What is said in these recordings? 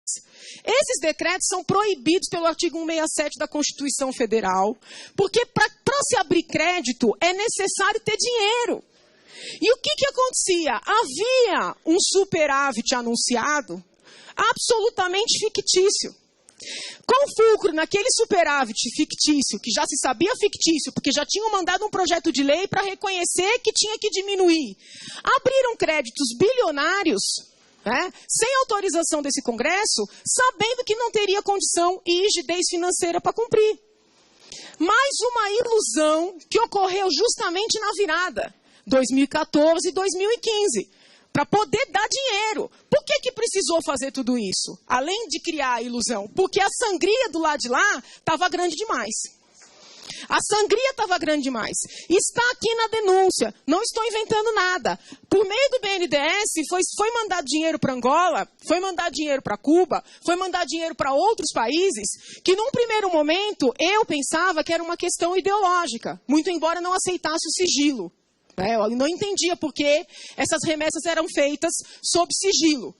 Esses decretos são proibidos pelo artigo 167 da Constituição Federal, porque para se abrir crédito é necessário ter dinheiro. E o que acontecia? Havia um superávit anunciado absolutamente fictício. Com fulcro naquele superávit fictício, que já se sabia fictício, porque já tinham mandado um projeto de lei para reconhecer que tinha que diminuir, abriram créditos bilionários, né, sem autorização desse Congresso, sabendo que não teria condição e rigidez financeira para cumprir. Mais uma ilusão que ocorreu justamente na virada, 2014 e 2015. Para poder dar dinheiro. Por que precisou fazer tudo isso? Além de criar a ilusão. Porque a sangria do lado de lá estava grande demais. A sangria estava grande demais. Está aqui na denúncia. Não estou inventando nada. Por meio do BNDES, foi mandado dinheiro para Angola, foi mandado dinheiro para Cuba, foi mandado dinheiro para outros países, que num primeiro momento eu pensava que era uma questão ideológica, muito embora não aceitasse o sigilo. Eu não entendia por que essas remessas eram feitas sob sigilo.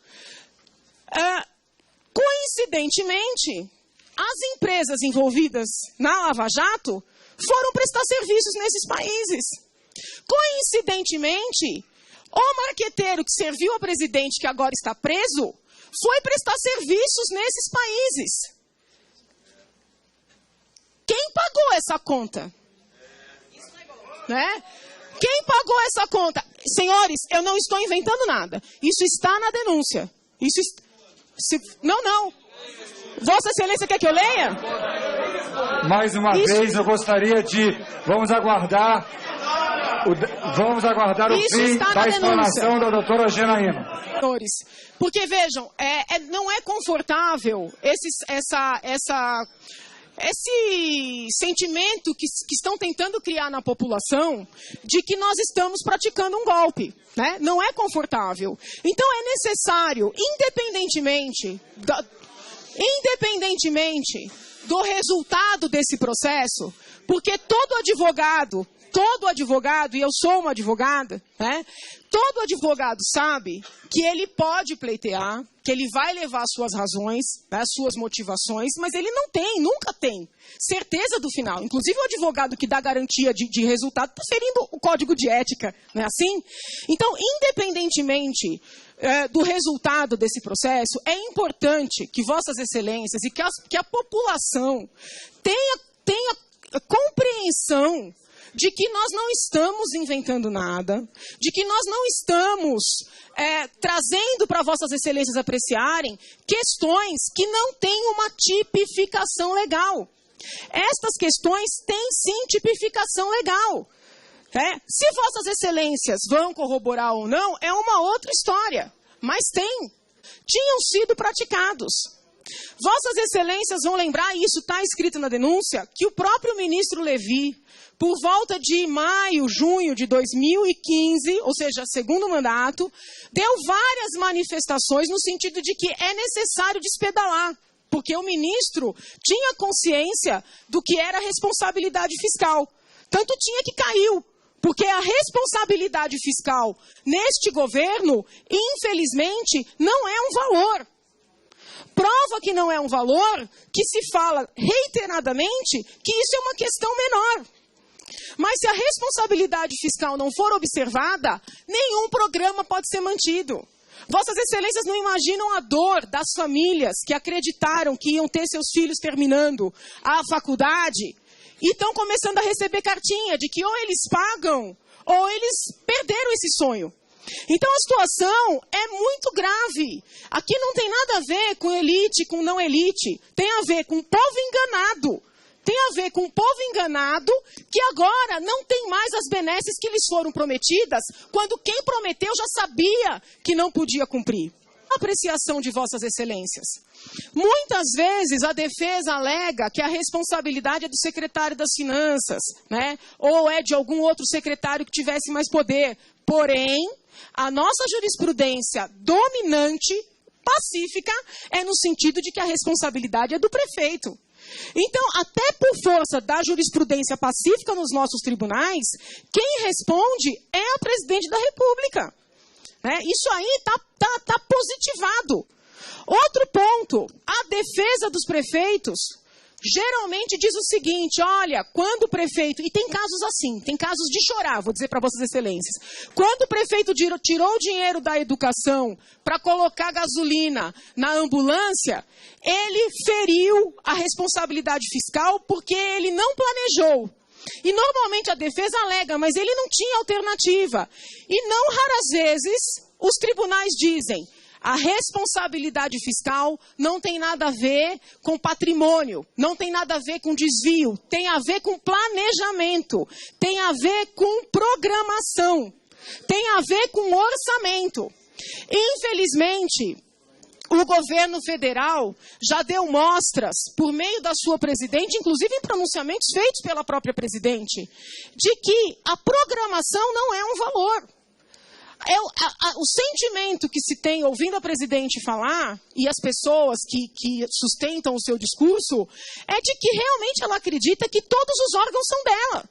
Coincidentemente, as empresas envolvidas na Lava Jato foram prestar serviços nesses países. Coincidentemente, o marqueteiro que serviu ao presidente, que agora está preso, foi prestar serviços nesses países. Quem pagou essa conta? Né? Quem pagou essa conta? Senhores, eu não estou inventando nada. Isso está na denúncia. Não. Vossa Excelência quer que eu leia? Mais uma vez, eu gostaria de... Vamos aguardar o fim da explanação da doutora Janaína. Senhores, porque vejam, não é confortável esse sentimento que estão tentando criar na população de que nós estamos praticando um golpe, né? Não é confortável. Então é necessário, independentemente do resultado desse processo, porque todo advogado, e eu sou uma advogada, né? Todo advogado sabe que ele pode pleitear, que ele vai levar suas razões, as suas motivações, mas ele nunca tem certeza do final. Inclusive o advogado que dá garantia de resultado está ferindo o código de ética, não é assim? Então, independentemente do resultado desse processo, é importante que Vossas Excelências e que a população tenha compreensão de que nós não estamos inventando nada, de que nós não estamos trazendo para Vossas Excelências apreciarem questões que não têm uma tipificação legal. Estas questões têm sim tipificação legal. Se Vossas Excelências vão corroborar ou não, é uma outra história, mas tinham sido praticados. Vossas Excelências vão lembrar, e isso está escrito na denúncia, que o próprio ministro Levi, por volta de maio, junho de 2015, ou seja, segundo mandato, deu várias manifestações no sentido de que é necessário despedalar, porque o ministro tinha consciência do que era responsabilidade fiscal. Tanto tinha que caiu, porque a responsabilidade fiscal neste governo, infelizmente, não é um valor. Prova que não é um valor que se fala reiteradamente que isso é uma questão menor. Mas se a responsabilidade fiscal não for observada, nenhum programa pode ser mantido. Vossas Excelências não imaginam a dor das famílias que acreditaram que iam ter seus filhos terminando a faculdade e estão começando a receber cartinha de que ou eles pagam ou eles perderam esse sonho. Então a situação é muito grave. Aqui não tem nada a ver com elite, com não elite. Tem a ver com povo enganado. Tem a ver com povo enganado que agora não tem mais as benesses que lhes foram prometidas, quando quem prometeu já sabia que não podia cumprir. Apreciação de Vossas Excelências. Muitas vezes a defesa alega que a responsabilidade é do secretário das Finanças, né? Ou é de algum outro secretário que tivesse mais poder. Porém, a nossa jurisprudência dominante, pacífica, é no sentido de que a responsabilidade é do prefeito. Então, até por força da jurisprudência pacífica nos nossos tribunais, quem responde é a presidente da República. Isso aí está positivado. Outro ponto, a defesa dos prefeitos geralmente diz o seguinte, olha, quando o prefeito, e tem casos assim, tem casos de chorar, vou dizer para vossas excelências, quando o prefeito tirou o dinheiro da educação para colocar gasolina na ambulância, ele feriu a responsabilidade fiscal porque ele não planejou. E normalmente a defesa alega, mas ele não tinha alternativa. E não raras vezes os tribunais dizem, a responsabilidade fiscal não tem nada a ver com patrimônio, não tem nada a ver com desvio, tem a ver com planejamento, tem a ver com programação, tem a ver com orçamento. Infelizmente, o governo federal já deu mostras, por meio da sua presidente, inclusive em pronunciamentos feitos pela própria presidente, de que a programação não é um valor. O sentimento que se tem ouvindo a presidente falar, e as pessoas que sustentam o seu discurso, é de que realmente ela acredita que todos os órgãos são dela.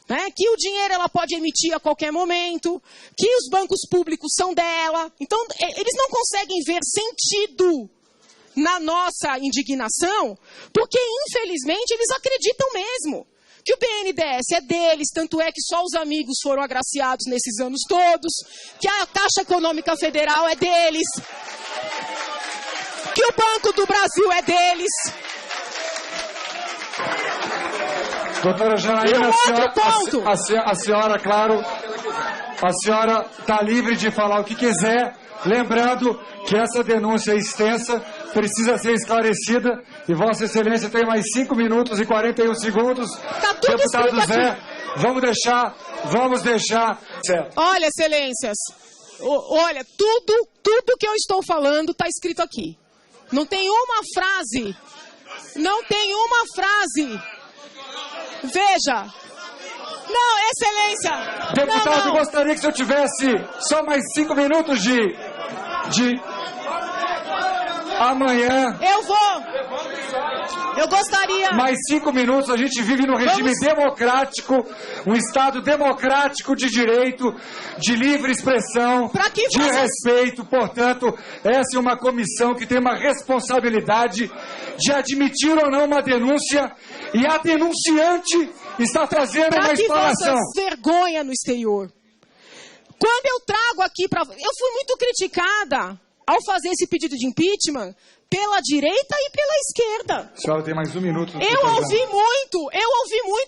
Né? Que o dinheiro ela pode emitir a qualquer momento, que os bancos públicos são dela. Então, eles não conseguem ver sentido na nossa indignação, porque, infelizmente, eles acreditam mesmo que o BNDES é deles, tanto é que só os amigos foram agraciados nesses anos todos, que a Caixa Econômica Federal é deles, que o Banco do Brasil é deles. Doutora Janaína, a senhora, claro, a senhora está livre de falar o que quiser, lembrando que essa denúncia é extensa, precisa ser esclarecida, e Vossa Excelência tem mais 5 minutos e 41 segundos. Tá tudo Deputado Zé, vamos deixar... Certo. Olha, Excelências, olha, tudo que eu estou falando está escrito aqui. Não tem uma frase, veja. Não, Excelência. Deputado, não. Gostaria que se eu tivesse só mais 5 minutos de... Amanhã... Eu gostaria... Mais 5 minutos, a gente vive num regime democrático, um Estado democrático de direito, de livre expressão, de respeito. Portanto, essa é uma comissão que tem uma responsabilidade de admitir ou não uma denúncia, e a denunciante está fazendo uma explanação. Vergonha no exterior. Quando eu trago aqui para... Eu fui muito criticada ao fazer esse pedido de impeachment pela direita e pela esquerda. A senhora tem mais 1 minuto. Eu ouvi muito,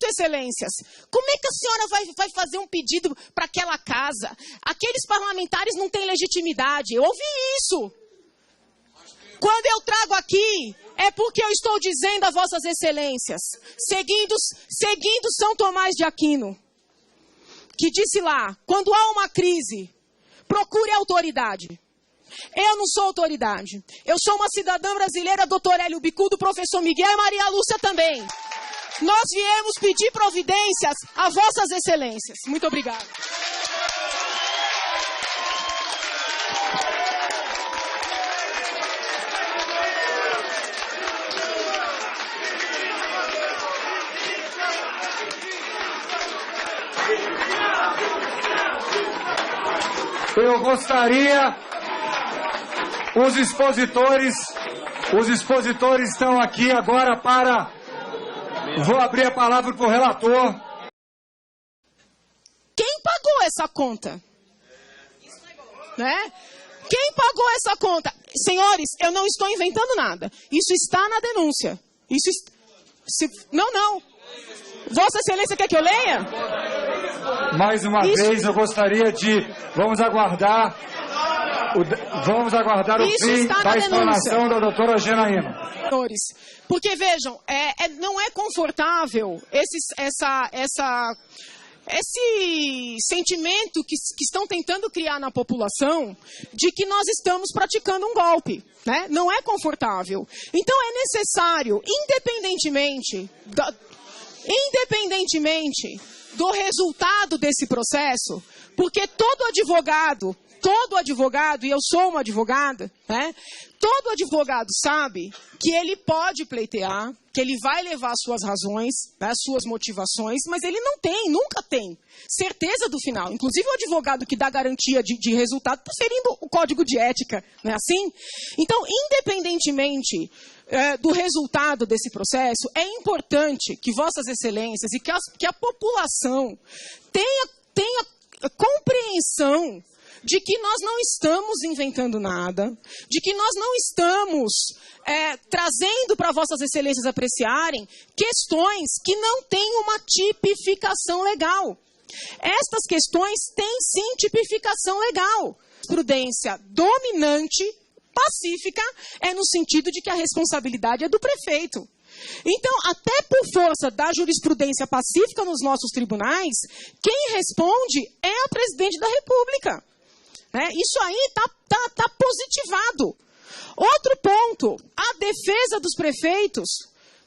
Excelências. Como é que a senhora vai fazer um pedido para aquela casa? Aqueles parlamentares não têm legitimidade. Eu ouvi isso. Quando eu trago aqui, é porque eu estou dizendo a Vossas Excelências, seguindo São Tomás de Aquino, que disse lá, quando há uma crise, procure a autoridade. Eu não sou autoridade. Eu sou uma cidadã brasileira, doutor Hélio Bicudo, professor Miguel e Maria Lúcia também. Nós viemos pedir providências a Vossas Excelências. Muito obrigada. Eu gostaria... Os expositores estão aqui agora para... Vou abrir a palavra para o relator. Quem pagou essa conta? Né? Quem pagou essa conta? Senhores, eu não estou inventando nada. Isso está na denúncia. Não. Vossa Excelência quer que eu leia? Mais uma vez, eu gostaria de... Vamos aguardar o fim da explanação da doutora Janaína. Porque, vejam, não é confortável esse sentimento que estão tentando criar na população de que nós estamos praticando um golpe. Né? Não é confortável. Então, é necessário, independentemente do resultado desse processo, porque todo advogado todo advogado, e eu sou uma advogada, né? Todo advogado sabe que ele pode pleitear, que ele vai levar suas razões, né, suas motivações, mas ele não tem, nunca tem certeza do final. Inclusive o advogado que dá garantia de resultado está ferindo o código de ética, não é assim? Então, independentemente do resultado desse processo, é importante que Vossas Excelências e que a população tenha compreensão de que nós não estamos inventando nada, de que nós não estamos trazendo para Vossas Excelências apreciarem questões que não têm uma tipificação legal. Estas questões têm sim tipificação legal. Prudência dominante, pacífica, é no sentido de que a responsabilidade é do prefeito. Então, até por força da jurisprudência pacífica nos nossos tribunais, quem responde é a presidente da República. Isso aí está positivado. Outro ponto, a defesa dos prefeitos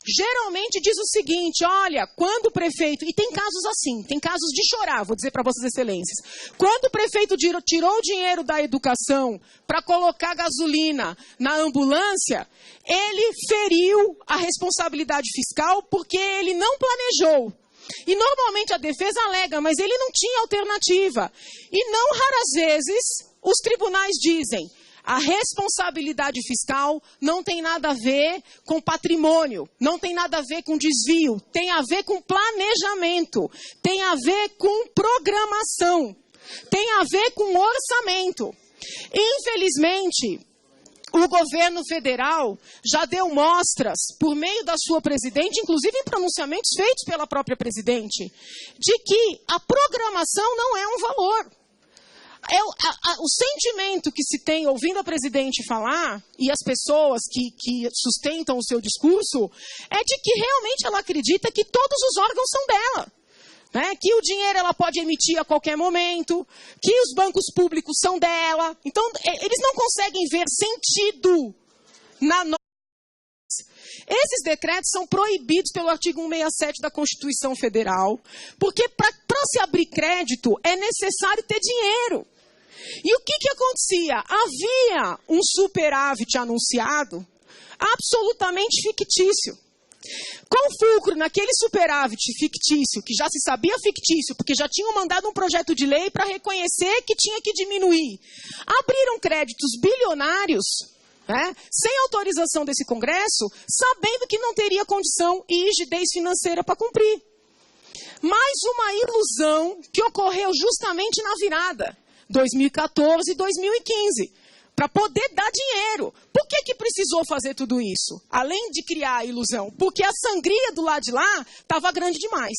geralmente diz o seguinte, olha, quando o prefeito, e tem casos assim, tem casos de chorar, vou dizer para Vossas Excelências, quando o prefeito tirou o dinheiro da educação para colocar gasolina na ambulância, ele feriu a responsabilidade fiscal porque ele não planejou. E normalmente a defesa alega, mas ele não tinha alternativa. E não raras vezes os tribunais dizem, a responsabilidade fiscal não tem nada a ver com patrimônio, não tem nada a ver com desvio, tem a ver com planejamento, tem a ver com programação, tem a ver com orçamento. Infelizmente, o governo federal já deu mostras, por meio da sua presidente, inclusive em pronunciamentos feitos pela própria presidente, de que a programação não é um valor. O sentimento que se tem ouvindo a presidente falar, e as pessoas que sustentam o seu discurso, é de que realmente ela acredita que todos os órgãos são dela. Que o dinheiro ela pode emitir a qualquer momento, que os bancos públicos são dela. Então, eles não conseguem ver sentido na norma. Esses decretos são proibidos pelo artigo 167 da Constituição Federal, porque para se abrir crédito é necessário ter dinheiro. E o que acontecia? Havia um superávit anunciado, absolutamente fictício. Com fulcro naquele superávit fictício, que já se sabia fictício, porque já tinham mandado um projeto de lei para reconhecer que tinha que diminuir, abriram créditos bilionários, sem autorização desse Congresso, sabendo que não teria condição e rigidez financeira para cumprir. Mais uma ilusão que ocorreu justamente na virada, 2014 e 2015. Para poder dar dinheiro. Por que precisou fazer tudo isso? Além de criar a ilusão. Porque a sangria do lado de lá estava grande demais.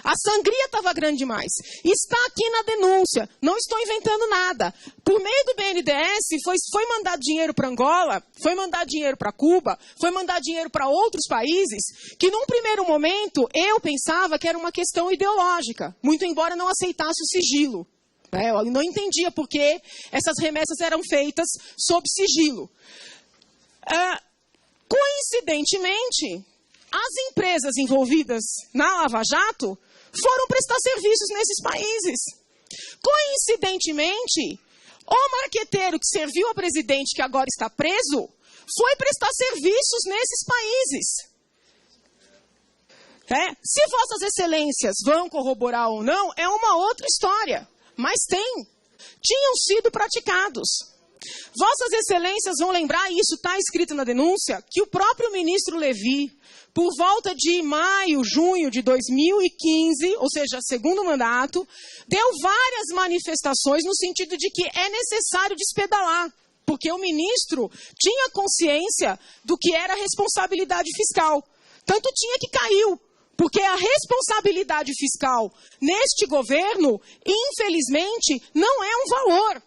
A sangria estava grande demais. Está aqui na denúncia. Não estou inventando nada. Por meio do BNDES, foi mandado dinheiro para Angola, foi mandado dinheiro para Cuba, foi mandado dinheiro para outros países, que num primeiro momento eu pensava que era uma questão ideológica. Muito embora não aceitasse o sigilo. Eu não entendia por que essas remessas eram feitas sob sigilo. Coincidentemente, as empresas envolvidas na Lava Jato foram prestar serviços nesses países. Coincidentemente, o marqueteiro que serviu ao presidente, que agora está preso, foi prestar serviços nesses países. Se Vossas Excelências vão corroborar ou não, é uma outra história. Mas tinham sido praticados. Vossas Excelências vão lembrar, e isso está escrito na denúncia, que o próprio ministro Levi, por volta de maio, junho de 2015, ou seja, segundo mandato, deu várias manifestações no sentido de que é necessário despedalar, porque o ministro tinha consciência do que era responsabilidade fiscal. Tanto tinha que caiu. Porque a responsabilidade fiscal neste governo, infelizmente, não é um valor.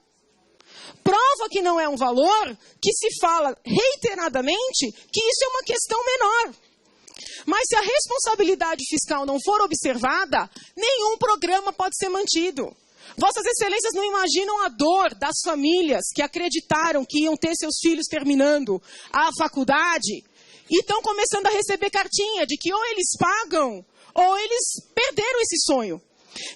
Prova que não é um valor que se fala reiteradamente que isso é uma questão menor. Mas se a responsabilidade fiscal não for observada, nenhum programa pode ser mantido. Vossas Excelências não imaginam a dor das famílias que acreditaram que iam ter seus filhos terminando a faculdade e estão começando a receber cartinha de que ou eles pagam ou eles perderam esse sonho.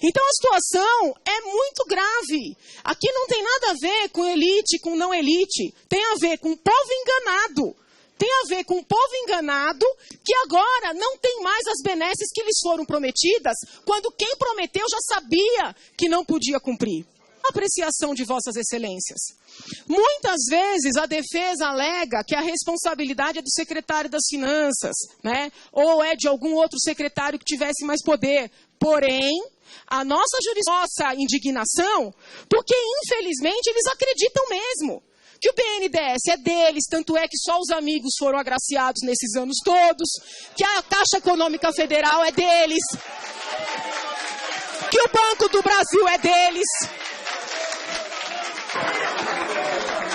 Então a situação é muito grave. Aqui não tem nada a ver com elite, com não elite. Tem a ver com o povo enganado. Tem a ver com o povo enganado que agora não tem mais as benesses que lhes foram prometidas, quando quem prometeu já sabia que não podia cumprir. Apreciação de vossas excelências. Muitas vezes a defesa alega que a responsabilidade é do secretário das Finanças, né? Ou é de algum outro secretário que tivesse mais poder. Porém, a nossa indignação, porque infelizmente eles acreditam mesmo que o BNDES é deles, tanto é que só os amigos foram agraciados nesses anos todos, que a Caixa Econômica Federal é deles, que o Banco do Brasil é deles.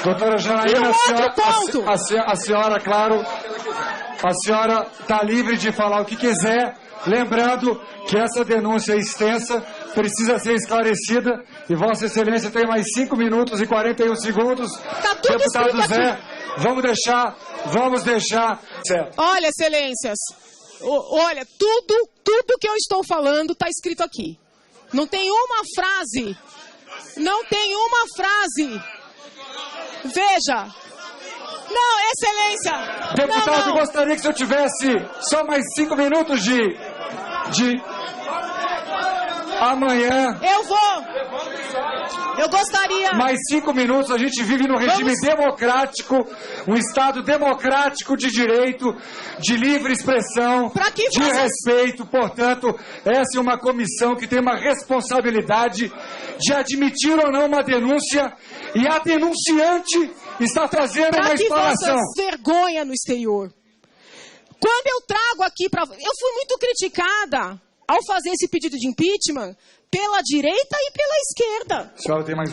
Doutora Janaína, a senhora, claro, a senhora está livre de falar o que quiser, lembrando que essa denúncia é extensa, precisa ser esclarecida, e Vossa Excelência tem mais 5 minutos e 41 segundos. Tá tudo Deputado Zé, vamos deixar. Certo. Olha, Excelências, olha, tudo que eu estou falando está escrito aqui. Não tem uma frase. Veja. Não, Excelência. Deputado, não. Gostaria que se eu tivesse só mais 5 minutos de amanhã. Eu gostaria. Mais 5 minutos, a gente vive num regime democrático, um Estado democrático de direito, de livre expressão, de respeito. Portanto, essa é uma comissão que tem uma responsabilidade de admitir ou não uma denúncia, e a denunciante está fazendo uma explanação. Vergonha no exterior. Quando eu trago aqui para... Eu fui muito criticada ao fazer esse pedido de impeachment pela direita e pela esquerda. A senhora tem mais